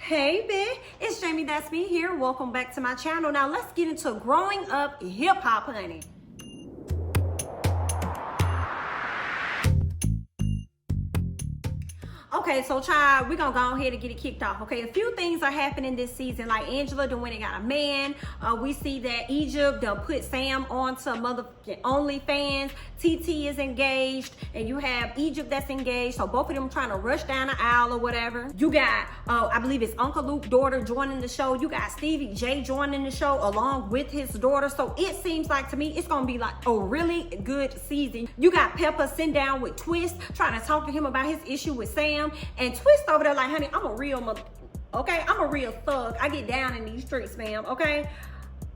Hey, babe, it's Jamithatsme here. Welcome back to my channel. Now let's get into growing up hip hop, honey. Okay, so child, we're gonna go ahead and get it kicked off. Okay, a few things are happening this season. Like Angela done went and got a man. We see that Egypt done put Sam on to motherfucking OnlyFans. TT is engaged, and you have Egypt that's engaged. So both of them trying to rush down the aisle or whatever. You got, I believe it's Uncle Luke's daughter joining the show. You got Stevie J joining the show along with his daughter. So it seems like to me it's gonna be like a really good season. You got Peppa sitting down with Twist trying to talk to him about his issue with Sam. And Twist over there like, honey, I'm a real mother, okay? I'm a real thug. I get down in these streets, ma'am, okay?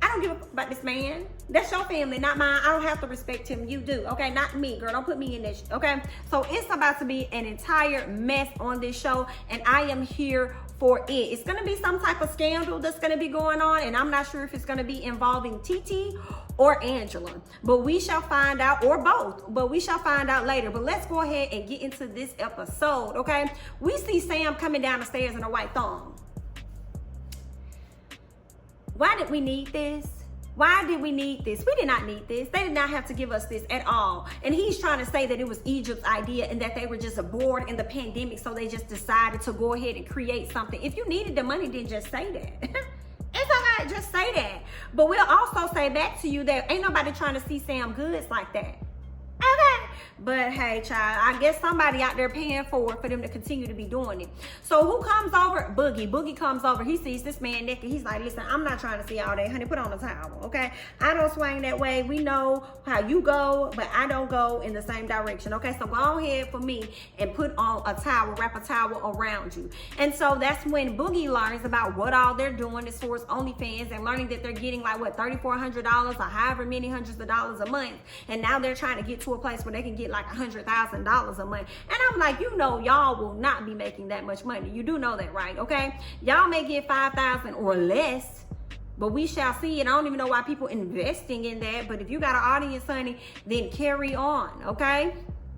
I don't give a fuck about this man. That's your family, not mine. I don't have to respect him. You do, okay? Not me, girl. Don't put me in this, okay? So it's about to be an entire mess on this show, and I am here for it. It's gonna be some type of scandal that's gonna be going on, and I'm not sure if it's gonna be involving TT or Angela, but we shall find out, or both, but we shall find out later. But let's go ahead and get into this episode, okay? We see Sam coming down the stairs in a white thong. Why did we need this? Why did we need this? We did not need this. They did not have to give us this at all. And he's trying to say that it was Egypt's idea and that they were just bored in the pandemic, so they just decided to go ahead and create something. If you needed the money, then just say that. It's all right, just say that. But we'll also say back to you that ain't nobody trying to see Sam goods like that. Okay. But hey, child, I guess somebody out there paying for them to continue to be doing it. So who comes over? Boogie. Boogie comes over. He sees this man naked. He's like, listen, I'm not trying to see all that. Honey, put on a towel, okay? I don't swing that way. We know how you go, but I don't go in the same direction, okay? So go ahead for me and put on a towel, wrap a towel around you. And so that's when Boogie learns about what all they're doing as far as OnlyFans, and learning that they're getting like, what, $3,400 or however many hundreds of dollars a month. And now they're trying to get to a place where they can get like $100,000 a month. And I'm like, you know, y'all will not be making that much money. You do know that, right? Okay, y'all may get 5,000 or less, but we shall see. And I don't even know why people investing in that, but if you got an audience, honey, then carry on. Okay,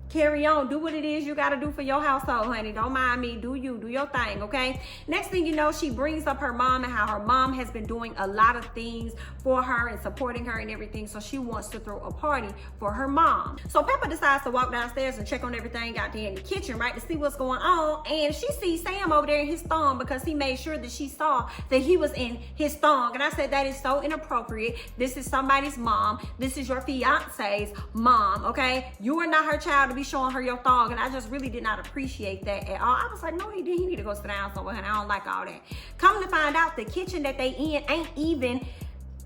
carry on. Do what it is you got to do for your household, honey. Don't mind me. Do you. Do your thing, okay? Next thing you know, she brings up her mom and how her mom has been doing a lot of things for her and supporting her and everything. So she wants to throw a party for her mom. So Peppa decides to walk downstairs and check on everything out there in the kitchen, right, to see what's going on. And she sees Sam over there in his thong because he made sure that she saw that he was in his thong. And I said, that is so inappropriate. This is somebody's mom. This is your fiance's mom, okay? You are not her child to be showing her your thong. And I just really did not appreciate that at all. I was like, no, he did. He need to go sit down somewhere, and I don't like all that. Come to find out, the kitchen that they in ain't even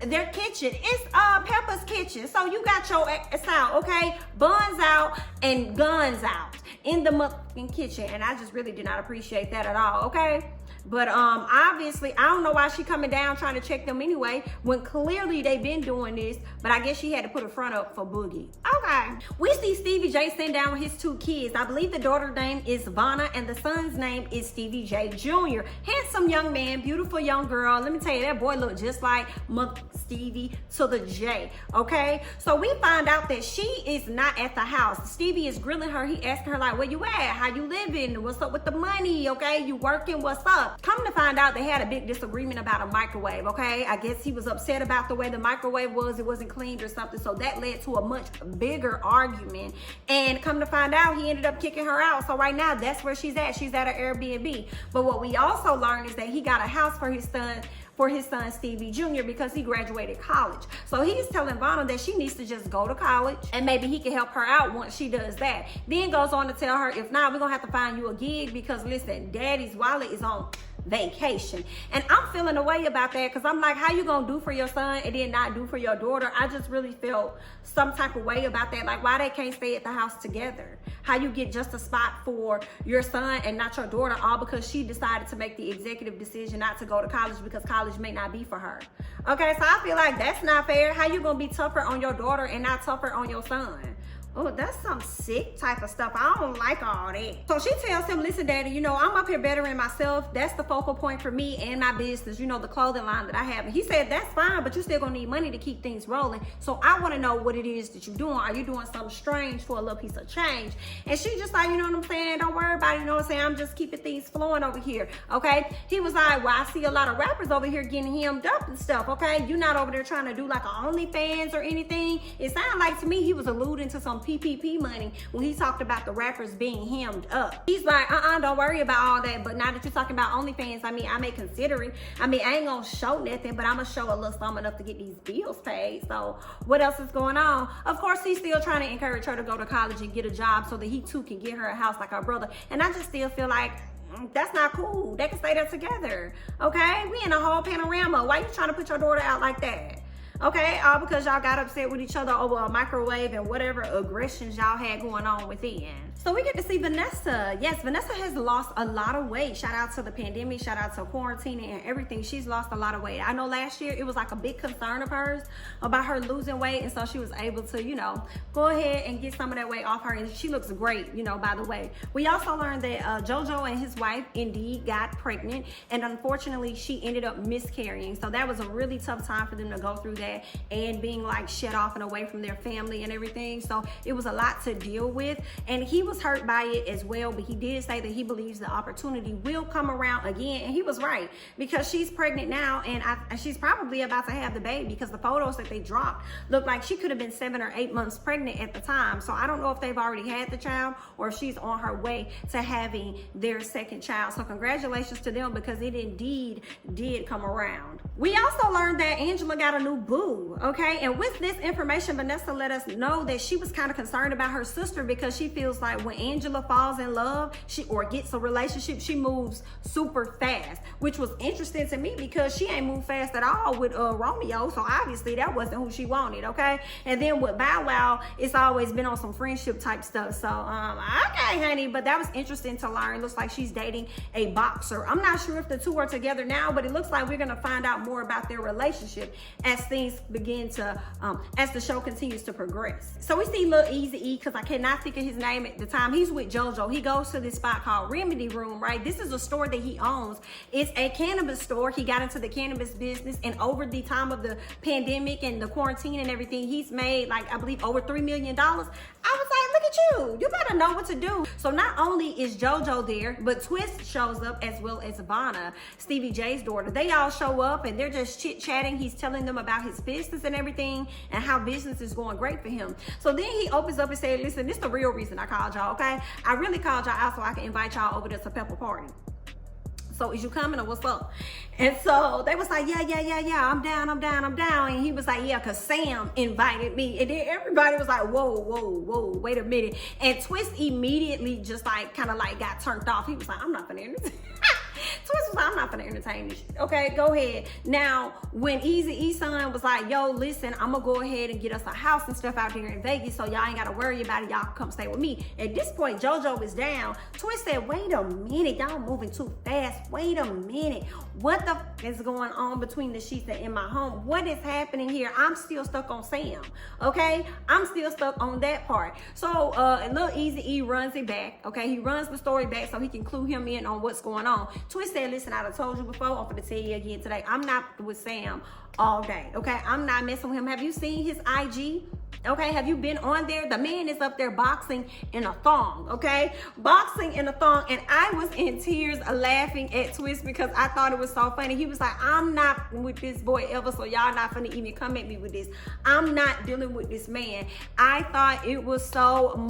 their kitchen. It's Peppa's kitchen. So you got your ass out, okay? Buns out and guns out in the motherfucking kitchen. And I just really did not appreciate that at all, okay? But obviously, I don't know why she coming down trying to check them anyway, when clearly they've been doing this. But I guess she had to put a front up for Boogie. Okay. We see Stevie J sitting down with his two kids. I believe the daughter's name is Vanna and the son's name is Stevie J Jr. Handsome young man, beautiful young girl. Let me tell you, that boy looked just like Mother Stevie to the J, okay? So we find out that she is not at the house. Stevie is grilling her. He asking her like, where you at? How you living? What's up with the money, okay? You working? What's up? Come to find out, they had a big disagreement about a microwave, okay? I guess he was upset about the way the microwave was. It wasn't cleaned or something, so that led to a much bigger argument. And come to find out, he ended up kicking her out. So right now, that's where she's at. She's at an Airbnb. But what we also learned is that he got a house for his son Stevie Jr. because he graduated college. So he's telling Vanna that she needs to just go to college and maybe he can help her out once she does that. Then goes on to tell her, if not, we're gonna have to find you a gig because listen, daddy's wallet is on vacation. And I'm feeling a way about that because I'm like, how you gonna do for your son and then not do for your daughter? I just really felt some type of way about that. Like, why they can't stay at the house together? How you get just a spot for your son and not your daughter, all because she decided to make the executive decision not to go to college because college may not be for her. Okay, so I feel like that's not fair. How you gonna be tougher on your daughter and not tougher on your son? Oh, that's some sick type of stuff. I don't like all that. So she tells him, listen, daddy, you know, I'm up here bettering myself. That's the focal point for me and my business, you know, the clothing line that I have. And he said, that's fine, but you still gonna need money to keep things rolling. So I wanna know what it is that you're doing. Are you doing something strange for a little piece of change? And she just like, you know what I'm saying? Don't worry about it, you know what I'm saying? I'm just keeping things flowing over here, okay? He was like, well, I see a lot of rappers over here getting hemmed up and stuff, okay? You're not over there trying to do like an OnlyFans or anything. It sounded like to me he was alluding to some PPP money when he talked about the rappers being hemmed up. He's like, don't worry about all that. But now that you're talking about OnlyFans, I mean, I may consider it. I mean, I ain't gonna show nothing, but I'm gonna show a little something enough to get these bills paid. So what else is going on? Of course, he's still trying to encourage her to go to college and get a job so that he too can get her a house like her brother. And I just still feel like that's not cool. They can stay there together, okay? We in a whole panorama. Why you trying to put your daughter out like that? Okay, all because y'all got upset with each other over a microwave and whatever aggressions y'all had going on within. So we get to see Vanessa. Yes, Vanessa has lost a lot of weight. Shout out to the pandemic, shout out to quarantine and everything. She's lost a lot of weight. I know last year it was like a big concern of hers about her losing weight, and so she was able to, you know, go ahead and get some of that weight off her, and she looks great, you know, by the way. We also learned that JoJo and his wife indeed got pregnant, and unfortunately she ended up miscarrying. So that was a really tough time for them to go through that and being like shut off and away from their family and everything. So it was a lot to deal with, and he was hurt by it as well, but he did say that he believes the opportunity will come around again, and he was right, because she's pregnant now, and she's probably about to have the baby, because the photos that they dropped look like she could have been 7 or 8 months pregnant at the time. So I don't know if they've already had the child or if she's on her way to having their second child. So congratulations to them, because it indeed did come around. We also learned that Angela got a new boo, okay? And with this information, Vanessa let us know that she was kind of concerned about her sister, because she feels like when Angela falls in love, or gets a relationship, she moves super fast, which was interesting to me because she ain't moved fast at all with Romeo. So obviously that wasn't who she wanted, okay? And then with Bow Wow, it's always been on some friendship type stuff. So, okay, honey, but that was interesting to learn. Looks like she's dating a boxer. I'm not sure if the two are together now, but it looks like we're gonna find out more about their relationship as things begin to, as the show continues to progress. So we see Lil Eazy-E, because I cannot think of his name at the time. He's with JoJo. He goes to this spot called Remedy Room, right? This is a store that he owns. It's a cannabis store. He got into the cannabis business, and over the time of the pandemic and the quarantine and everything, he's made like, I believe, over $3 million. I was like, look at you. You better know what to do. So not only is JoJo there, but Twist shows up, as well as Vanna, Stevie J's daughter. They all show up and they're just chit-chatting. He's telling them about his business and everything, and how business is going great for him. So then he opens up and says, listen, this is the real reason I called y'all, okay? I really called y'all out so I can invite y'all over there to Peppa party. So is you coming, or what's up? And so they was like, yeah, I'm down. And he was like, yeah, because Sam invited me. And then everybody was like, whoa, wait a minute. And Twist immediately just like kind of like got turned off. He was like, I'm not gonna entertain. Twist was like, I'm not gonna entertain this shit. Okay, go ahead. Now, when Eazy-E's son was like, yo, listen, I'm gonna go ahead and get us a house and stuff out here in Vegas, so y'all ain't gotta worry about it. Y'all can come stay with me. At this point, JoJo is down. Twist said, wait a minute, y'all moving too fast. Wait a minute. What the f is going on between the sheets and in my home? What is happening here? I'm still stuck on Sam, okay? I'm still stuck on that part. So, Lil Eazy-E runs it back, okay? He runs the story back so he can clue him in on what's going on. Twist said, listen, I done told you before, I'm gonna tell you again today, I'm not with Sam all day, okay? I'm not messing with him. Have you seen his IG? Okay, have you been on there? The man is up there boxing in a thong, okay? Boxing in a thong, and I was in tears laughing at Twist because I thought it was so funny. He was like, I'm not with this boy ever, so y'all not finna even come at me with this. I'm not dealing with this man. I thought it was so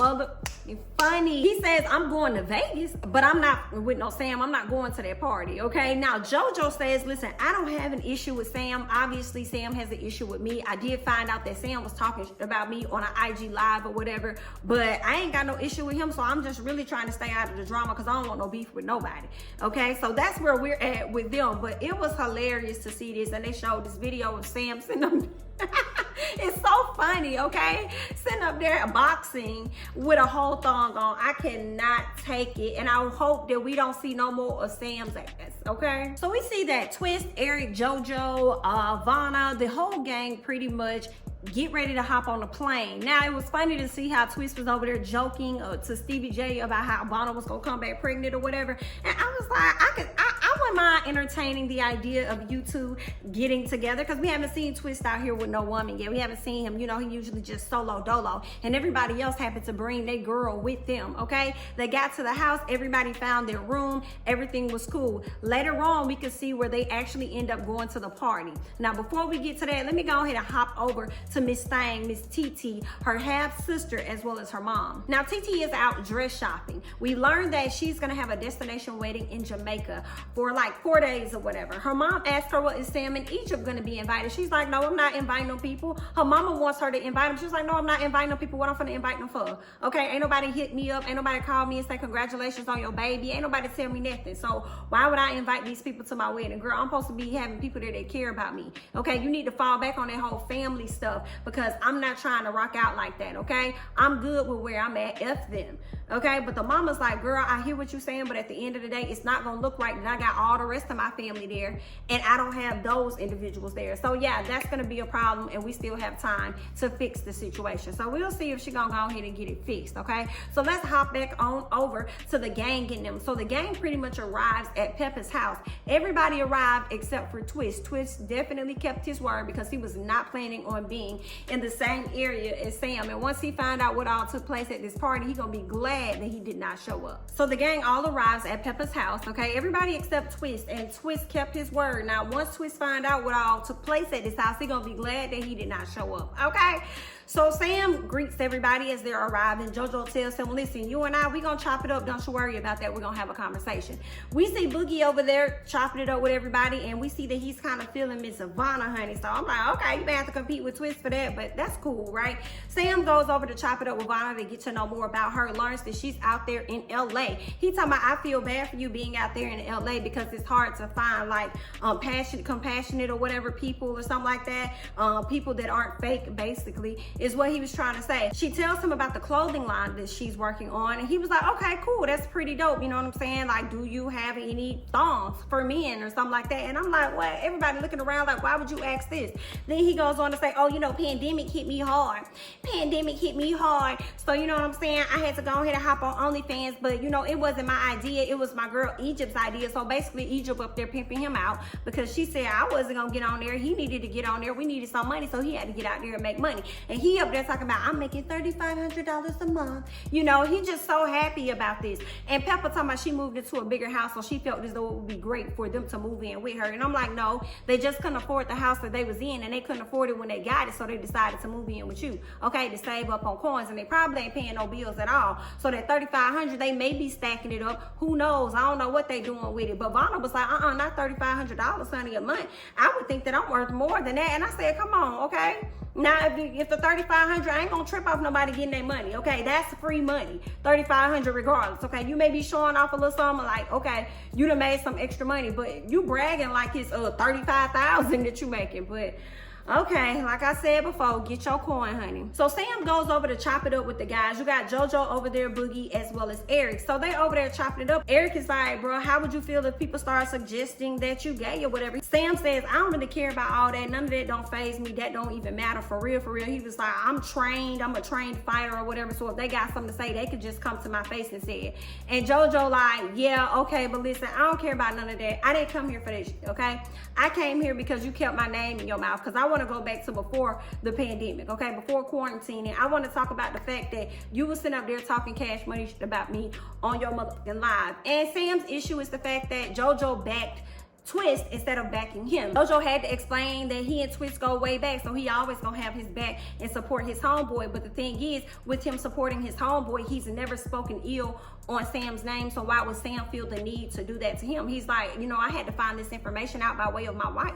funny. He says, I'm going to Vegas, but I'm not with no Sam. I'm not going to that party, okay? Now, JoJo says, listen, I don't have an issue with Sam. Obviously, Sam has an issue with me. I did find out that Sam was talking about me on an IG live or whatever, but I ain't got no issue with him, so I'm just really trying to stay out of the drama because I don't want no beef with nobody, okay? So that's where we're at with them, but it was hilarious to see this, and they showed this video of Sam sitting up it's so funny, okay? Sitting up there boxing with a whole thong on. I cannot take it, and I hope that we don't see no more of Sam's ass, okay? So we see that Twist, Eric, JoJo, Vanna, the whole gang pretty much get ready to hop on the plane. Now, it was funny to see how Twist was over there joking to Stevie J about how Vanna was gonna come back pregnant or whatever. And I was like, I wouldn't mind entertaining the idea of you two getting together, because we haven't seen Twist out here with no woman yet. We haven't seen him, you know, he usually just solo dolo, and everybody else happened to bring their girl with them, okay? They got to the house, everybody found their room, everything was cool. Later on, we could see where they actually end up going to the party. Now, before we get to that, let me go ahead and hop over to Miss Thang, Miss TT, her half sister, as well as her mom. Now, TT is out dress shopping. We learned that she's gonna have a destination wedding in Jamaica for like 4 days or whatever. Her mom asked her, well, is Sam and Egypt gonna be invited? She's like, no, I'm not inviting no people. Her mama wants her to invite them. She's like, no, I'm not inviting no people. What I'm gonna invite them for? Okay, ain't nobody hit me up, ain't nobody call me and say congratulations on your baby, ain't nobody tell me nothing. So why would I invite these people to my wedding? Girl, I'm supposed to be having people there that care about me. Okay, you need to fall back on that whole family stuff, because I'm not trying to rock out like that, okay? I'm good with where I'm at, F them, okay? But the mama's like, girl, I hear what you're saying, but at the end of the day, it's not gonna look right that I got all the rest of my family there and I don't have those individuals there. So yeah, that's gonna be a problem, and we still have time to fix the situation. So we'll see if she gonna go ahead and get it fixed, okay? So let's hop back on over to the gang getting them. So the gang pretty much arrives at Peppa's house. Everybody arrived except for Twist. Twist definitely kept his word, because he was not planning on being in the same area as Sam. And once he found out what all took place at this party, he gonna be glad that he did not show up. So the gang all arrives at Peppa's house, okay? Everybody except Twist, and Twist kept his word. Now, once Twist find out what all took place at this house, he gonna be glad that he did not show up, okay? So Sam greets everybody as they're arriving. JoJo tells him, listen, you and I, we gonna chop it up. Don't you worry about that. We're gonna have a conversation. We see Boogie over there chopping it up with everybody, and we see that he's kind of feeling Miss Vanna, honey. So I'm like, okay, you may have to compete with Twist for that, but that's cool, right? Sam goes over to chop it up with Vanna to get to know more about her, learns that she's out there in LA. He talking about, I feel bad for you being out there in LA, because it's hard to find like compassionate or whatever people or something like that. People that aren't fake, basically, is what he was trying to say. She tells him about the clothing line that she's working on, and he was like, okay, cool, that's pretty dope. You know what I'm saying? Like, do you have any thongs for men or something like that? And I'm like, what? Everybody looking around like, why would you ask this? Then he goes on to say, oh, you know, pandemic hit me hard. Pandemic hit me hard. So, you know what I'm saying? I had to go ahead and hop on OnlyFans, but you know, it wasn't my idea. It was my girl Egypt's idea. So basically Egypt up there pimping him out, because she said I wasn't gonna get on there. He needed to get on there. We needed some money, so he had to get out there and make money. And he up there talking about, I'm making $3,500 a month. You know, he just so happy about this. And Peppa talking about she moved into a bigger house, so she felt as though it would be great for them to move in with her. And I'm like, no, they just couldn't afford the house that they was in, and they couldn't afford it when they got it, so they decided to move in with you, okay, to save up on coins. And they probably ain't paying no bills at all. So that $3,500, they may be stacking it up. Who knows? I don't know what they doing with it. But Vanna was like, not $3,500, honey, a month. I would think that I'm worth more than that. And I said, come on, okay? Now, if the $3,500, I ain't gonna trip off nobody getting their money, okay? That's free money, $3,500 regardless, okay? You may be showing off a little something like, okay, you done made some extra money, but you bragging like it's $35,000 that you making, but okay, like I said before, get your coin, honey. So Sam goes over to chop it up with the guys. You got JoJo over there, Boogie, as well as Eric. So they over there chopping it up. Eric is like, bro, how would you feel if people start suggesting that you gay or whatever? Sam says, I don't really care about all that. None of that don't faze me. That don't even matter for real, for real. He was like, I'm trained. I'm a trained fighter or whatever. So if they got something to say, they could just come to my face and say it. And JoJo like, yeah, okay, but listen, I don't care about none of that. I didn't come here for that shit, okay? I came here because you kept my name in your mouth, because I want to go back to before the pandemic, okay, before quarantining. I want to talk about the fact that you was sitting up there talking cash money shit about me on your motherfucking live. And Sam's issue is the fact that JoJo backed Twist instead of backing him. JoJo had to explain that he and Twist go way back, so he always gonna have his back and support his homeboy. But the thing is, with him supporting his homeboy, he's never spoken ill on Sam's name, so why would Sam feel the need to do that to him? He's like, you know, I had to find this information out by way of my wife,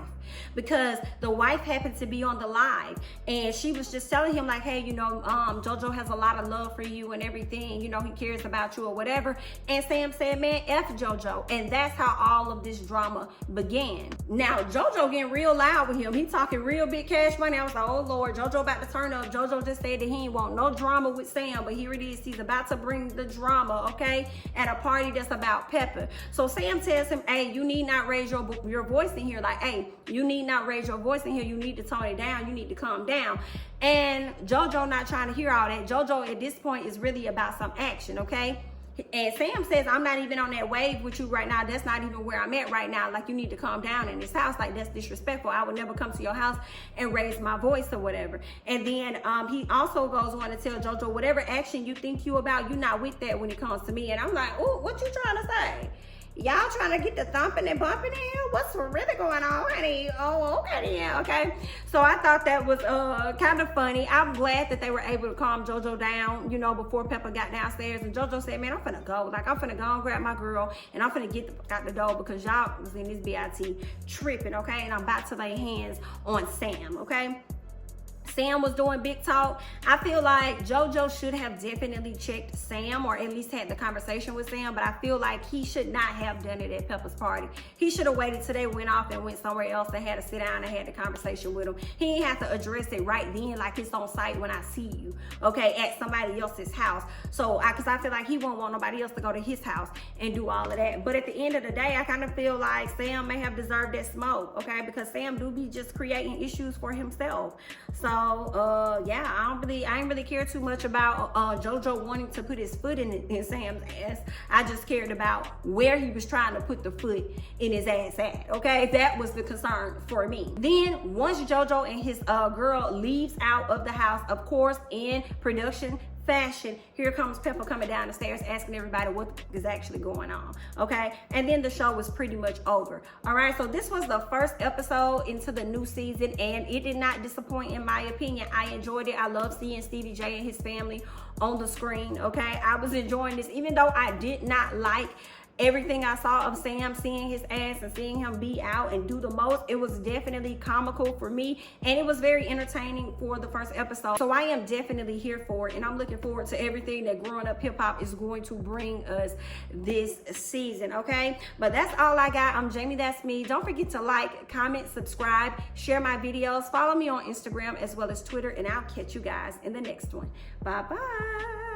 because the wife happened to be on the live, and she was just telling him like, hey, you know, JoJo has a lot of love for you and everything, you know, he cares about you or whatever. And Sam said, man, F JoJo. And that's how all of this drama began. Now, JoJo getting real loud with him. He talking real big Cash Money. I was like, oh Lord, JoJo about to turn up. JoJo just said that he ain't want no drama with Sam, but here it is. He's about to bring the drama, okay, at a party that's about Peppa. So Sam tells him, hey, you need not raise your voice in here. Like, hey, you need not raise your voice in here. You need to tone it down. You need to calm down. And JoJo not trying to hear all that. JoJo at this point is really about some action, okay? And Sam says, I'm not even on that wave with you right now. That's not even where I'm at right now. Like, you need to calm down in this house. Like, that's disrespectful. I would never come to your house and raise my voice or whatever. And then he also goes on to tell JoJo, whatever action you think you about, you're not with that when it comes to me. And I'm like, oh, what you trying to say? Y'all trying to get the thumping and bumping in here? What's really going on, honey? Oh, okay, yeah, okay. So I thought that was kind of funny. I'm glad that they were able to calm JoJo down, you know, before Peppa got downstairs. And JoJo said, man, I'm finna go. Like, I'm finna go and grab my girl, and I'm finna get out the door because y'all was in this BIT tripping, okay? And I'm about to lay hands on Sam, okay? Sam was doing big talk. I feel like JoJo should have definitely checked Sam, or at least had the conversation with Sam, but I feel like he should not have done it at Peppa's party. He should have waited till they went off and went somewhere else and had to sit down and had the conversation with him. He didn't have to address it right then like it's on site when I see you, okay, at somebody else's house. So, because I feel like he won't want nobody else to go to his house and do all of that. But at the end of the day, I kind of feel like Sam may have deserved that smoke, okay, because Sam do be just creating issues for himself. So, yeah, I ain't really care too much about JoJo wanting to put his foot in Sam's ass. I just cared about where he was trying to put the foot in his ass at, okay? That was the concern for me. Then once JoJo and his girl leaves out of the house, of course, in production fashion, here comes Peppa coming down the stairs asking everybody what is actually going on, okay? And then the show was pretty much over. All right, so this was the first episode into the new season, and it did not disappoint in my opinion. I enjoyed it. I love seeing Stevie J and his family on the screen, okay? I was enjoying this, even though I did not like everything I saw of Sam, seeing his ass and seeing him be out and do the most. It was definitely comical for me, and it was very entertaining for the first episode. So I am definitely here for it, and I'm looking forward to everything that Growing Up Hip Hop is going to bring us this season, okay? But that's all I got. I'm Jamie, that's me. Don't forget to like, comment, subscribe, share my videos, follow me on Instagram as well as Twitter, and I'll catch you guys in the next one. Bye-bye.